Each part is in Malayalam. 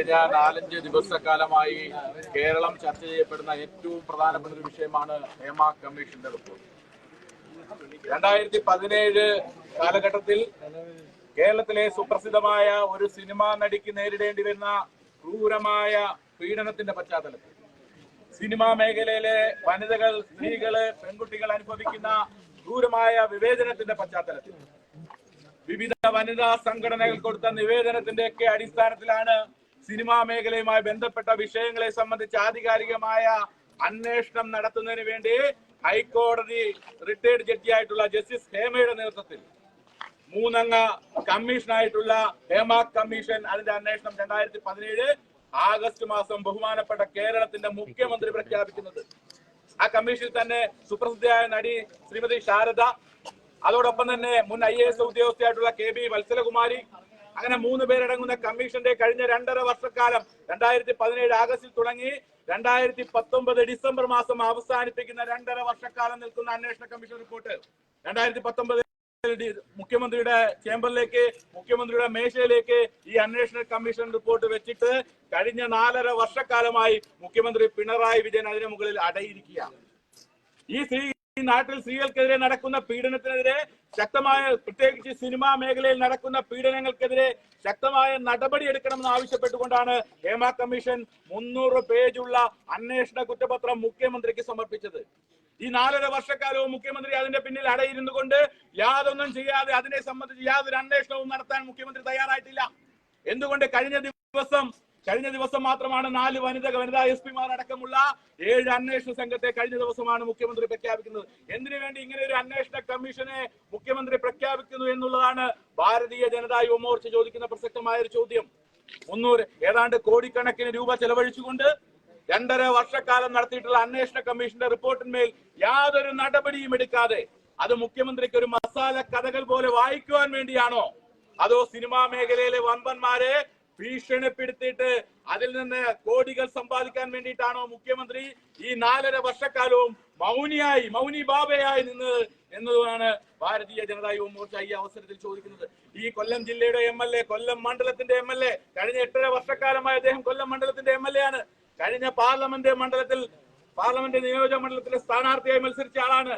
കഴിഞ്ഞ 4-5 ദിവസക്കാലമായി കേരളം ചർച്ച ചെയ്യപ്പെടുന്ന ഏറ്റവും പ്രധാനപ്പെട്ട ഒരു വിഷയമാണ് ഹേമ കമ്മീഷന്റെ റിപ്പോർട്ട്. 2017 കാലഘട്ടത്തിൽ കേരളത്തിലെ സുപ്രസിദ്ധമായ ഒരു സിനിമാ നടിക്ക് നേരിടേണ്ടി വരുന്ന ക്രൂരമായ പീഡനത്തിന്റെ പശ്ചാത്തലത്തിൽ സിനിമാ മേഖലയിലെ വനിതകൾ, സ്ത്രീകള്, പെൺകുട്ടികൾ അനുഭവിക്കുന്ന ക്രൂരമായ വിവേചനത്തിന്റെ പശ്ചാത്തലത്തിൽ വിവിധ വനിതാ സംഘടനകൾ കൊടുത്ത നിവേദനത്തിന്റെയൊക്കെ അടിസ്ഥാനത്തിലാണ് സിനിമാ മേഖലയുമായി ബന്ധപ്പെട്ട വിഷയങ്ങളെ സംബന്ധിച്ച് ആധികാരികമായ അന്വേഷണം നടത്തുന്നതിന് വേണ്ടി ഹൈക്കോടതി റിട്ടയർഡ് ജഡ്ജിയായിട്ടുള്ള ജസ്റ്റിസ് ഹേമയുടെ നേതൃത്വത്തിൽ 3 അംഗ കമ്മീഷനായിട്ടുള്ള ഹേമ കമ്മീഷൻ അതിന്റെ അന്വേഷണം 2017 ആഗസ്റ്റ് മാസം ബഹുമാനപ്പെട്ട കേരളത്തിന്റെ മുഖ്യമന്ത്രി പ്രഖ്യാപിക്കുന്നത്. ആ കമ്മീഷനിൽ തന്നെ സുപ്രസിദ്ധയായ നടി ശ്രീമതി ശാരദ, അതോടൊപ്പം തന്നെ മുൻ IAS ഉദ്യോഗസ്ഥയായിട്ടുള്ള KB വത്സലകുമാരി, അങ്ങനെ 3 പേരടങ്ങുന്ന കമ്മീഷന്റെ കഴിഞ്ഞ 2.5 വർഷക്കാലം 2017 ആഗസ്റ്റിൽ തുടങ്ങി 2019 ഡിസംബർ മാസം അവസാനിപ്പിക്കുന്ന 2.5 വർഷക്കാലം നിൽക്കുന്ന അന്വേഷണ കമ്മീഷൻ റിപ്പോർട്ട് 2019 മുഖ്യമന്ത്രിയുടെ ചേംബറിലേക്ക്, മുഖ്യമന്ത്രിയുടെ മേശയിലേക്ക് ഈ അന്വേഷണ കമ്മീഷൻ റിപ്പോർട്ട് വെച്ചിട്ട് കഴിഞ്ഞ 4.5 വർഷക്കാലമായി മുഖ്യമന്ത്രി പിണറായി വിജയൻ അതിന് മുകളിൽ അടയിരിക്കുകയാണ്. ഈ നാട്ടിൽ സ്ത്രീകൾക്കെതിരെ നടക്കുന്ന പീഡനത്തിനെതിരെ ശക്തമായ, പ്രത്യേകിച്ച് സിനിമാ മേഖലയിൽ നടക്കുന്ന പീഡനങ്ങൾക്കെതിരെ ശക്തമായ നടപടി എടുക്കണമെന്ന് ആവശ്യപ്പെട്ടുകൊണ്ടാണ് ഹേമ കമ്മീഷൻ 300 പേജുള്ള അന്വേഷണ കുറ്റപത്രം മുഖ്യമന്ത്രിക്ക് സമർപ്പിച്ചത്. ഈ 4.5 വർഷക്കാലവും മുഖ്യമന്ത്രി അതിന്റെ പിന്നിൽ അടയിരുന്നു കൊണ്ട് യാതൊന്നും ചെയ്യാതെ അതിനെ സംബന്ധിച്ച് യാതൊരു അന്വേഷണവും നടത്താൻ മുഖ്യമന്ത്രി തയ്യാറായിട്ടില്ല. എന്തുകൊണ്ട്? കഴിഞ്ഞ ദിവസം മാത്രമാണ് 4 വനിതാ SP-മാർ അടക്കമുള്ള 7 അന്വേഷണ സംഘത്തെ കഴിഞ്ഞ ദിവസമാണ് മുഖ്യമന്ത്രി പ്രഖ്യാപിക്കുന്നത്. എന്തിനു വേണ്ടി ഇങ്ങനെ ഒരു അന്വേഷണ കമ്മീഷനെ മുഖ്യമന്ത്രി പ്രഖ്യാപിക്കുന്നു എന്നുള്ളതാണ് ഭാരതീയ ജനതാ യുവമോർച്ച ചോദിക്കുന്ന പ്രസക്തമായ ഒരു ചോദ്യം. ഏതാണ്ട് കോടിക്കണക്കിന് രൂപ ചെലവഴിച്ചുകൊണ്ട് 2.5 വർഷക്കാലം നടത്തിയിട്ടുള്ള അന്വേഷണ കമ്മീഷന്റെ റിപ്പോർട്ടിന്മേൽ യാതൊരു നടപടിയും എടുക്കാതെ അത് മുഖ്യമന്ത്രിക്ക് ഒരു മസാല കഥകൾ പോലെ വായിക്കുവാൻ വേണ്ടിയാണോ, അതോ സിനിമാ മേഖലയിലെ വമ്പന്മാരെ ഭീഷണിപ്പെടുത്തിയിട്ട് അതിൽ നിന്ന് കോടികൾ സമ്പാദിക്കാൻ വേണ്ടിയിട്ടാണോ മുഖ്യമന്ത്രി ഈ 4.5 വർഷക്കാലവും മൗനി ബാബയായി നിന്നത് എന്നതാണ് ഭാരതീയ ജനതാ യുവമോർച്ച ഈ അവസരത്തിൽ ചോദിക്കുന്നത്. ഈ കൊല്ലം ജില്ലയുടെ MLA, കൊല്ലം മണ്ഡലത്തിന്റെ MLA, കഴിഞ്ഞ 8.5 വർഷക്കാലമായി അദ്ദേഹം കൊല്ലം മണ്ഡലത്തിന്റെ MLA ആണ്. കഴിഞ്ഞ പാർലമെന്റ് നിയോജക മണ്ഡലത്തിലെ സ്ഥാനാർത്ഥിയായി മത്സരിച്ച ആളാണ്.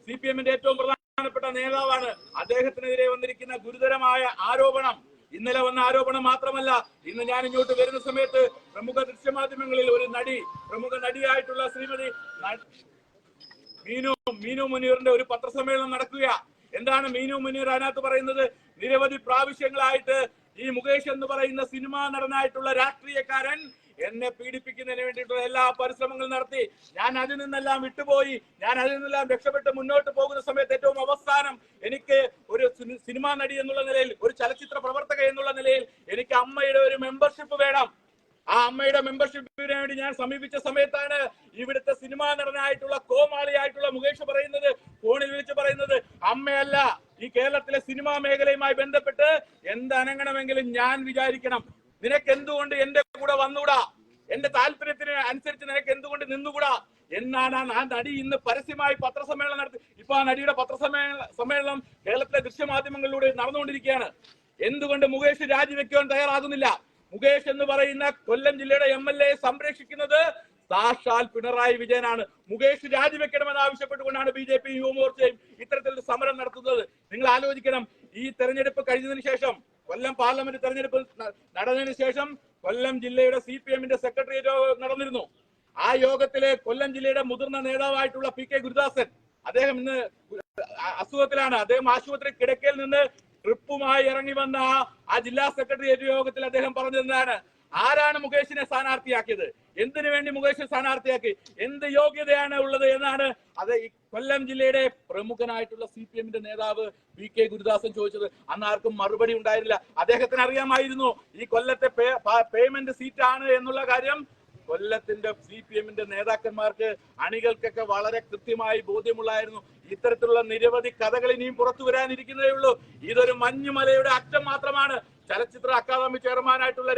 CPM-ന്റെ ഏറ്റവും പ്രധാനപ്പെട്ട നേതാവാണ്. അദ്ദേഹത്തിനെതിരെ വന്നിരിക്കുന്ന ഗുരുതരമായ ആരോപണം, ഇന്നലെ വന്ന ആരോപണം മാത്രമല്ല, ഇന്ന് ഞാൻ ഇങ്ങോട്ട് വരുന്ന സമയത്ത് പ്രമുഖ ദൃശ്യമാധ്യമങ്ങളിൽ ഒരു പ്രമുഖ നടിയായിട്ടുള്ള ശ്രീമതി മീനു മുനീറിന്റെ ഒരു പത്രസമ്മേളനം നടക്കുക. എന്താണ് മീനു മുനീർ അതിനകത്ത് പറയുന്നത്? നിരവധി പ്രാവശ്യങ്ങളായിട്ട് ഈ മുകേഷ് എന്ന് പറയുന്ന സിനിമാ നടനായിട്ടുള്ള രാഷ്ട്രീയക്കാരൻ എന്നെ പീഡിപ്പിക്കുന്നതിന് വേണ്ടിയിട്ടുള്ള എല്ലാ പരിശ്രമങ്ങളും നടത്തി. ഞാൻ അതിൽ നിന്നെല്ലാം വിട്ടുപോയി. ഞാൻ അതിൽ നിന്നെല്ലാം രക്ഷപ്പെട്ട് മുന്നോട്ട് പോകുന്ന സമയത്ത് ഏറ്റവും അവസാനം എനിക്ക് ഒരു സിനിമാ നടി എന്നുള്ള നിലയിൽ, ഒരു ചലച്ചിത്ര പ്രവർത്തക എന്നുള്ള നിലയിൽ എനിക്ക് അമ്മയുടെ ഒരു മെമ്പർഷിപ്പ് വേണം. ആ അമ്മയുടെ മെമ്പർഷിപ്പിന് വേണ്ടി ഞാൻ സമീപിച്ച സമയത്താണ് ഇവിടുത്തെ സിനിമാ നടനായിട്ടുള്ള കോമാളിയായിട്ടുള്ള മുകേഷ് പറയുന്നത്, ഫോണിൽ വിളിച്ച് പറയുന്നത്, അമ്മയല്ല, ഈ കേരളത്തിലെ സിനിമാ മേഖലയുമായി ബന്ധപ്പെട്ട് എന്തനങ്ങണമെങ്കിലും ഞാൻ വിചാരിക്കണം. നിനക്ക് എന്തുകൊണ്ട് എന്റെ കൂടെ വന്നുകൂടാ? എന്റെ താല്പര്യത്തിന് അനുസരിച്ച് നിനക്ക് എന്തുകൊണ്ട് നിന്നുകൂടാ എന്നാണ് ആ നടി ഇന്ന് പരസ്യമായി പത്രസമ്മേളനം നടത്തി. ഇപ്പൊ ആ നടിയുടെ പത്രസമ്മേളനം കേരളത്തിലെ ദൃശ്യമാധ്യമങ്ങളിലൂടെ നടന്നുകൊണ്ടിരിക്കുകയാണ്. എന്തുകൊണ്ട് മുകേഷ് രാജിവെക്കുവാൻ തയ്യാറാകുന്നില്ല? മുകേഷ് എന്ന് പറയുന്ന കൊല്ലം ജില്ലയുടെ MLA സംരക്ഷിക്കുന്നത് സാക്ഷാൽ പിണറായി വിജയനാണ്. മുകേഷ് രാജിവെക്കണമെന്ന് ആവശ്യപ്പെട്ടുകൊണ്ടാണ് BJP യുവമോർച്ചയും ഇത്തരത്തിലൊരു സമരം നടത്തുന്നത്. നിങ്ങൾ ആലോചിക്കണം, ഈ തെരഞ്ഞെടുപ്പ് കഴിഞ്ഞതിന് ശേഷം, കൊല്ലം പാർലമെന്റ് തെരഞ്ഞെടുപ്പ് നടന്നതിന് ശേഷം കൊല്ലം ജില്ലയുടെ CPM-ന്റെ സെക്രട്ടേറിയറ്റ് നടന്നിരുന്നു. ആ യോഗത്തിലെ കൊല്ലം ജില്ലയുടെ മുതിർന്ന നേതാവായിട്ടുള്ള PK ഗുരുദാസൻ, അദ്ദേഹം ഇന്ന് അസുഖത്തിലാണ്. അദ്ദേഹം ആശുപത്രി കിടക്കയിൽ നിന്ന് ട്രിപ്പുമായി ഇറങ്ങി വന്ന ആ ജില്ലാ സെക്രട്ടേറിയറ്റ് യോഗത്തിൽ അദ്ദേഹം പറഞ്ഞതെന്താണ്? ആരാണ് മുകേഷിനെ സ്ഥാനാർത്ഥിയാക്കിയത്? എന്തിനു വേണ്ടി മുകേഷ് സ്ഥാനാർത്ഥിയാക്കി? എന്ത് യോഗ്യതയാണ് ഉള്ളത് എന്നാണ് അത് ഈ കൊല്ലം ജില്ലയുടെ പ്രമുഖനായിട്ടുള്ള CPM-ന്റെ നേതാവ് PK ഗുരുദാസൻ ചോദിച്ചത്. അന്ന് ആർക്കും മറുപടി ഉണ്ടായിരുന്നില്ല. അദ്ദേഹത്തിന് അറിയാമായിരുന്നു ഈ കൊല്ലത്തെ പേയ്മെന്റ് സീറ്റാണ് എന്നുള്ള കാര്യം. കൊല്ലത്തിന്റെ CPM-ന്റെ നേതാക്കന്മാർക്ക്, അണികൾക്കൊക്കെ വളരെ കൃത്യമായി ബോധ്യമുള്ളായിരുന്നു. ഇത്തരത്തിലുള്ള നിരവധി കഥകൾ ഇനിയും പുറത്തു വരാനിരിക്കുന്നതേ ഉള്ളൂ. ഇതൊരു മഞ്ഞുമലയുടെ അറ്റം മാത്രമാണ്. ചലച്ചിത്ര അക്കാദമി ചെയർമാനായിട്ടുള്ള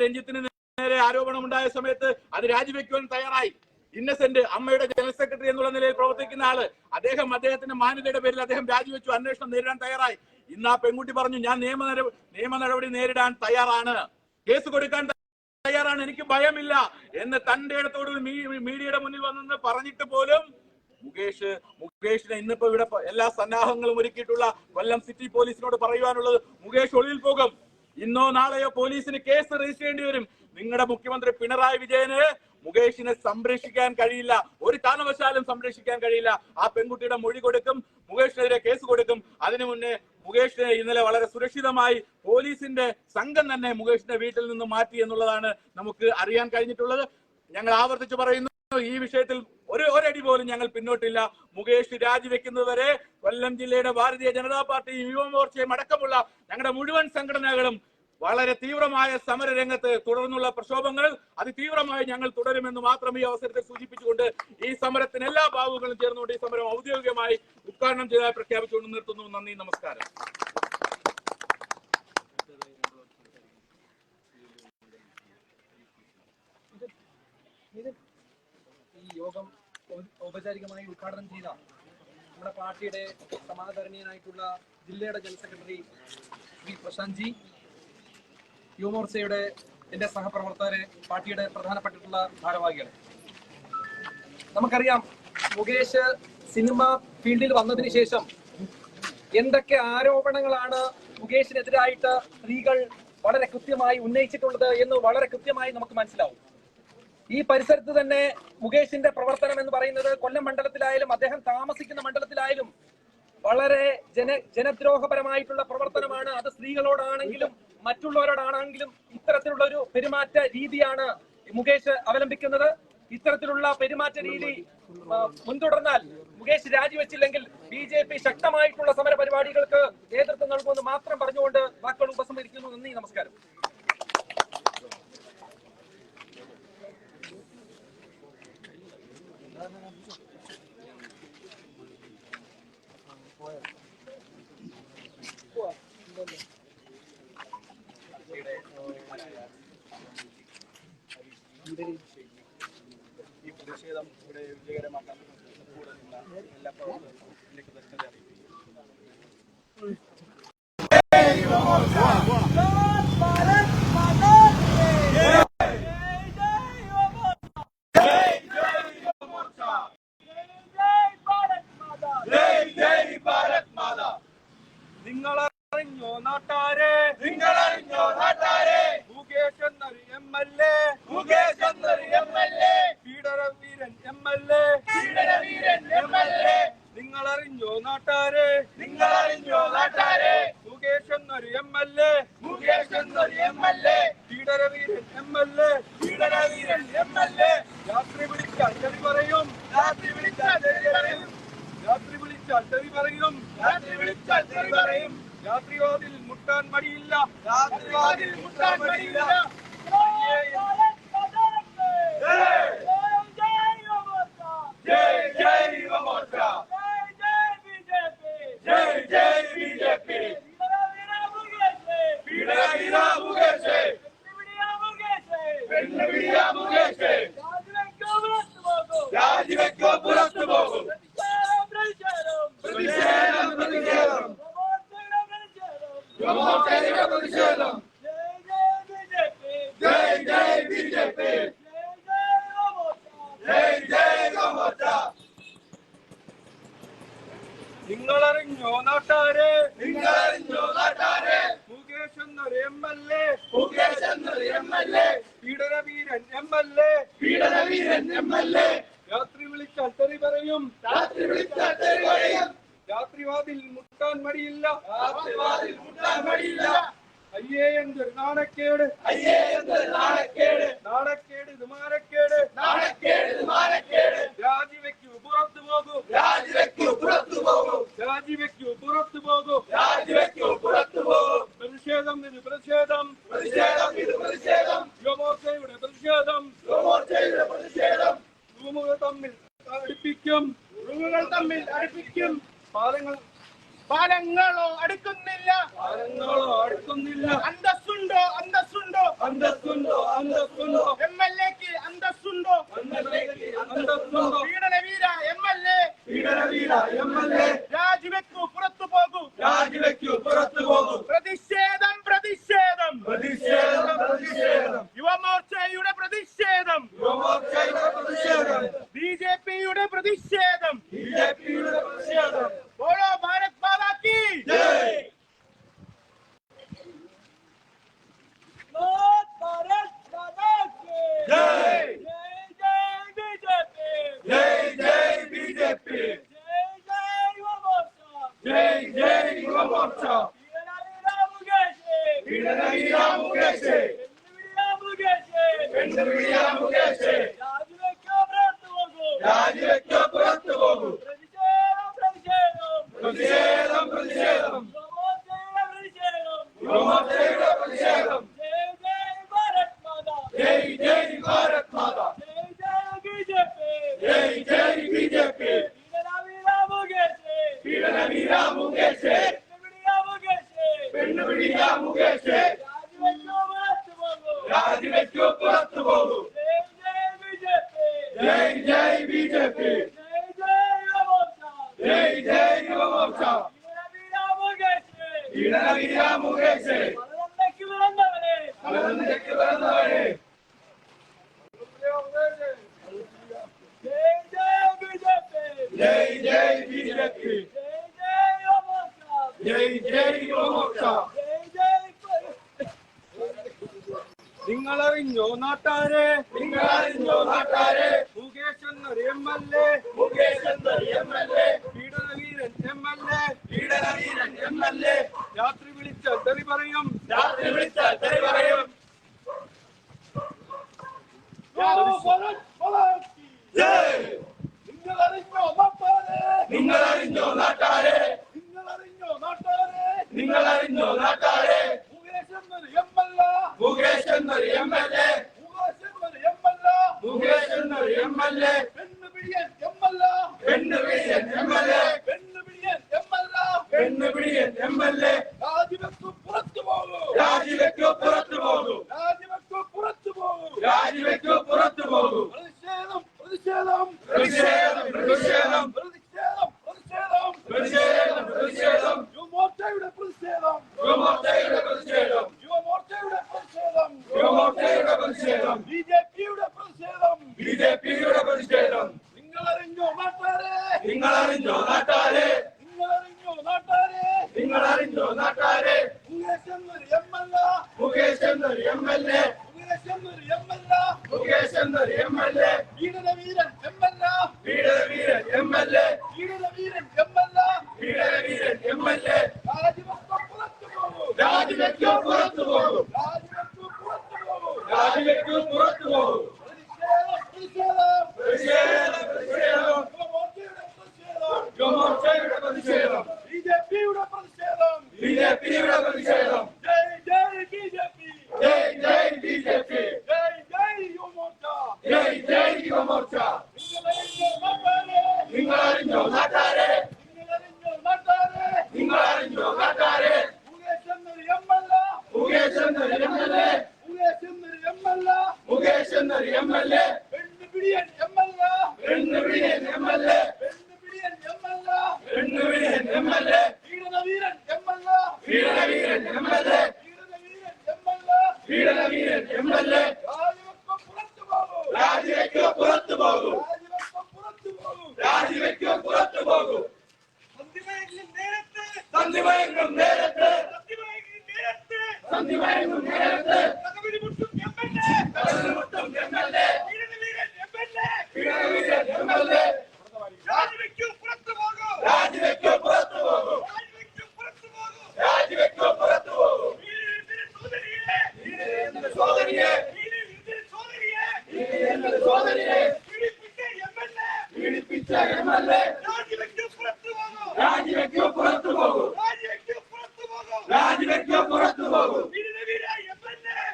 രഞ്ജിത്തിന് നേരെ ആരോപണം ഉണ്ടായ സമയത്ത് അത് രാജിവെക്കുവാൻ തയ്യാറായി. ഇന്നസെന്റ്, അമ്മയുടെ ജനറൽ സെക്രട്ടറി എന്നുള്ള നിലയിൽ പ്രവർത്തിക്കുന്ന ആള്, അദ്ദേഹത്തിന്റെ മാന്യതയുടെ പേരിൽ അദ്ദേഹം രാജിവെച്ചു, അന്വേഷണം നേരിടാൻ തയ്യാറായി. ഇന്ന് ആ പെൺകുട്ടി പറഞ്ഞു, ഞാൻ നിയമ നടപടി നേരിടാൻ തയ്യാറാണ്. കേസ് കൊടുക്കാൻ തയ്യാറാണ്, എനിക്ക് ഭയമില്ല എന്ന് തന്റെ ഇടത്തോട് മീഡിയയുടെ മുന്നിൽ വന്നെന്ന് പറഞ്ഞിട്ട് പോലും മുകേഷിനെ ഇന്നിപ്പോ ഇവിടെ എല്ലാ സന്നാഹങ്ങളും ഒരുക്കിയിട്ടുള്ള കൊല്ലം സിറ്റി പോലീസിനോട് പറയുവാനുള്ളത്, മുകേഷ് ഒളിവിൽ പോകും. ഇന്നോ നാളെയോ പോലീസിന് കേസ് രജിസ്റ്റർ ചെയ്യേണ്ടി വരും. നിങ്ങളുടെ മുഖ്യമന്ത്രി പിണറായി വിജയന് മുകേഷിനെ സംരക്ഷിക്കാൻ കഴിയില്ല, ഒരു കാരണവശാലും സംരക്ഷിക്കാൻ കഴിയില്ല. ആ പെൺകുട്ടിയുടെ മൊഴി കൊടുക്കും, മുകേഷിനെതിരെ കേസ് കൊടുക്കും. അതിനു മുന്നേ മുകേഷിനെ ഇന്നലെ വളരെ സുരക്ഷിതമായി പോലീസിന്റെ സംഘം തന്നെ മുകേഷിന്റെ വീട്ടിൽ നിന്ന് മാറ്റി എന്നുള്ളതാണ് നമുക്ക് അറിയാൻ കഴിഞ്ഞിട്ടുള്ളത്. ഞങ്ങൾ ആവർത്തിച്ച് പറയുന്നു, ഈ വിഷയത്തിൽ ഒരടി പോലും ഞങ്ങൾ പിന്നോട്ടില്ല. മുകേഷ് രാജിവെക്കുന്നതുവരെ കൊല്ലം ജില്ലയുടെ ഭാരതീയ ജനതാ പാർട്ടിയും യുവമോർച്ചയും അടക്കമുള്ള ഞങ്ങളുടെ മുഴുവൻ സംഘടനകളും വളരെ തീവ്രമായ സമര രംഗത്ത് തുടർന്നുള്ള പ്രക്ഷോഭങ്ങൾ അതിതീവ്രമായി ഞങ്ങൾ തുടരുമെന്ന് മാത്രം ഈ അവസരത്തിൽ സൂചിപ്പിച്ചുകൊണ്ട് ഈ സമരത്തിന് എല്ലാ ഭാഗങ്ങളും ചേർന്നുകൊണ്ട് ഈ സമരം ഔദ്യോഗികമായി ഉദ്ഘാടനം ചെയ്തതായി പ്രഖ്യാപിച്ചുകൊണ്ട് നിർത്തുന്നു. നന്ദി, നമസ്കാരം. ഈ യോഗം ഔപചാരികമായി ഉദ്ഘാടനം ചെയ്ത നമ്മുടെ പാർട്ടിയുടെ സമാദരണീയനായിട്ടുള്ള ജില്ലയുടെ ജനറൽ സെക്രട്ടറി ശ്രീ പ്രശാന്ത് ജി, യുവമോർച്ചയുടെ എന്റെ സഹപ്രവർത്തകരെ, പാർട്ടിയുടെ പ്രധാനപ്പെട്ടിട്ടുള്ള ഭാരവാഹികളെ, നമുക്കറിയാം മുകേഷ് സിനിമ ഫീൽഡിൽ വന്നതിന് ശേഷം എന്തൊക്കെ ആരോപണങ്ങളാണ് മുകേഷിനെതിരായിട്ട് സ്ത്രീകൾ വളരെ കൃത്യമായി ഉന്നയിച്ചിട്ടുള്ളത് എന്ന് വളരെ കൃത്യമായി നമുക്ക് മനസ്സിലാവും. ഈ പരിസരത്ത് തന്നെ മുകേഷിന്റെ പ്രവർത്തനം എന്ന് പറയുന്നത് കൊല്ലം മണ്ഡലത്തിലായാലും അദ്ദേഹം താമസിക്കുന്ന മണ്ഡലത്തിലായാലും വളരെ ജനദ്രോഹപരമായിട്ടുള്ള പ്രവർത്തനമാണ്. അത് സ്ത്രീകളോടാണെങ്കിലും മറ്റുള്ളവരോടാണെങ്കിലും ഇത്തരത്തിലുള്ള ഒരു പെരുമാറ്റ രീതിയാണ് മുകേഷ് അവലംബിക്കുന്നത്. ഇത്തരത്തിലുള്ള പെരുമാറ്റ രീതി മുൻതുടർന്നാൽ മുകേഷ് രാജിവെച്ചില്ലെങ്കിൽ BJP ശക്തമായിട്ടുള്ള സമര പരിപാടികൾക്ക് നേതൃത്വം നൽകുമെന്ന് മാത്രം പറഞ്ഞുകൊണ്ട് വാക്കുകൾ ഉപസംഹരിക്കുന്നു. നന്ദി, നമസ്കാരം. ഈ പ്രതിഷേധം ഇവിടെ വിജയകരമാക്കാൻ കൂടെ നിന്ന എല്ലാ പ്രവർത്തകർക്കും എന്റെ കൃതജ്ഞത നിങ്ങളറിഞ്ഞോ നാട്ടാരെ, നിങ്ങളറിഞ്ഞോ നാട്ടാരെ, മുകേഷ് എന്നൊരു MLA, മുകേഷ് എന്നൊരു MLA, പീഡനവീരൻ MLA, പീഡനവീരൻ MLA, നിങ്ങളറിഞ്ഞോ നാട്ടാരെ, നിങ്ങളറിഞ്ഞോ നാട്ടാരെ, മുകേഷ് എന്നൊരു MLA, മുകേഷ് എന്നൊരു MLA, പീഡനവീരൻ MLA, പീഡനവീരൻ MLA, രാത്രി വിളിച്ചാൽ തെറി പറയും, രാത്രി വിളിച്ചാൽ തെറി പറയും, രാത്രി വിളിച്ചാൽ തെറി പറയും, രാത്രി വിളിച്ചാൽ തെറി പറയും, രാത്രിവാതിൽ മുട്ടാൻ മടിയില്ല, രാത്രിവാതിൽ മുട്ടാൻ മടിയില്ല. ജയ് ജയ് യുവമോർച്ച, ജയ് ജയ് BJP, പീഡനവീര മുകേഷ്, പെണ്ണുപിടിയ മുകേഷ്, രാജിവെക്കോ പുറത്തു പോകും, പ്രതിഷേധം പ്രതിഷേധം, യുവമോർച്ചയുടെ പ്രതിഷേധം, ജയ് ജയ് BJP, ജയ് ജയ് യുവമോർച്ച. നിങ്ങളറിഞ്ഞോ നാട്ടാരെ, നിങ്ങളറിഞ്ഞോ നാട്ടാരെ, മുകേഷ് എന്നൊരു MLA, മുകേഷ് എന്നൊരു MLA, പീഡനവീരൻ MLA, പീഡനവീരൻ MLA, രാത്രി വിളിച്ചാൽ തെറി പറയും, രാത്രി വിളിച്ചാൽ തെറി പറയും, രാത്രിവാതിൽ മുട്ടാൻ മടിയില്ല, രാത്രിവാതിൽ മുട്ടാൻ മടിയില്ല. അയ്യേ എന്തൊരു നാണക്കേട്, അയ്യേ എന്തൊരു നാണക്കേട്, നാണക്കേട് ഇത് മാനക്കേട്, നാണക്കേട് ഇത് മാനക്കേട്, രാജിവെക്കൂ പുറത്തു പോകൂ, രാജിവെക്കൂ പുറത്തു പോകൂ, രാജിവെക്കൂ പുറത്തു പോകൂ, രാജിവെക്കൂ പുറത്തു പോകൂ. പ്രതിഷേധം ഇത് പ്രതിഷേധം, പ്രതിഷേധം ഇത് പ്രതിഷേധം, യുവമോർച്ചയുടെ പ്രതിഷേധം, യുവമോർച്ചയുടെ പ്രതിഷേധം, റൂമുകൾ തമ്മിൽ അടുപ്പിക്കും, റൂമുകൾ തമ്മിൽ അടുപ്പിക്കും, പാലങ്ങളോ അടുക്കുന്നില്ല, അന്തസ്സുണ്ടോ അന്തസ്സുണ്ടോ, അന്തസ്സുണ്ടോ അന്തസ്സുണ്ടോ, MLAക്ക് അന്തസ്സുണ്ടോ, അന്തസ്സുണ്ടോ, പീഡനവീര MLA, പീഡനവീര MLA, രാജിവെക്കൂ പുറത്തു പോകൂ, രാജിവെക്കൂ പുറത്തു പോകൂ, പ്രതിഷേധം പ്രതിഷേധം, പ്രതിഷേധം യുവമോർച്ചയുടെ പ്രതിഷേധം, ബിജെപിയുടെ പ്രതിഷേധം, ബോളോ ഭാരത് മാതാ കി ജയ്. भारत माता की जय जय बीजेपी जय जय युवा मोर्चा നിങ്ങളറിഞ്ഞോ നാട്ടാരെ മുകേഷ് എന്നൊരു MLA പീഡനവീരൻ MLA രാത്രി വിളിച്ചാൽ തെറി പറയും നിങ്ങളറിഞ്ഞോ നാട്ടാരെ മുകേഷ് എന്നൊരു MLA പെണ്ണുപിടിയൻ MLA രാജിവെക്കൂ പുറത്തു പോകൂ ബിജെപിയുടെ പ്രതിഷേധം. നിങ്ങളറിഞ്ഞോ നാട്ടാരെ മുകേഷ് എന്നൊരു MLA പീഡനവീരൻ MLA രാജിവെക്കൂ പുറത്തു പോകൂ യുവമോർച്ചയുടെ പ്രതിഷേധം ബിജെപിയുടെ പ്രതിഷേധം ജയ് ബിജെപി ജയ് യുവമോർച്ച നിങ്ങളറിഞ്ഞോ നാട്ടാരെ മുകേഷ് എന്നൊരു MLA പെണ്ണുപിടിയൻ MLA പീഡനവീരൻ MLA രാജിവെക്കൂ പുറത്തു പോകൂ സന്ധിമയങ്ങും നേരത്ത് കടലുമുട്ടും MLA പീഡനവീരൻ MLA രാജിവെക്കൂ പുറത്തു പോകൂ സോദരിയെ പീഡിപ്പിച്ച MLA രാജിവെക്കൂ പുറത്തു പോകൂ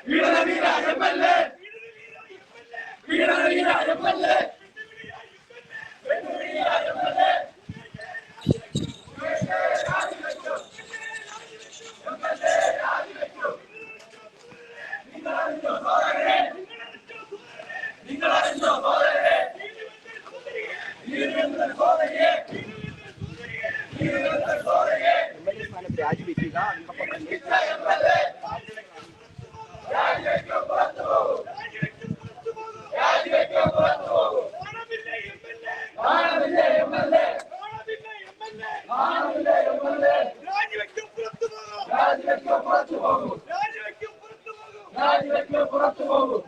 പീഡനവീര MLA രാജിവെക്കുക രാജിവെക്ക് പുറത്തു പോകും.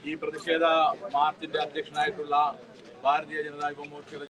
ഈ പ്രതിഷേധ മാർച്ചിന്റെ അധ്യക്ഷനായിട്ടുള്ള ഭാരതീയ ജനതാ യുവമോർച്ചയുടെ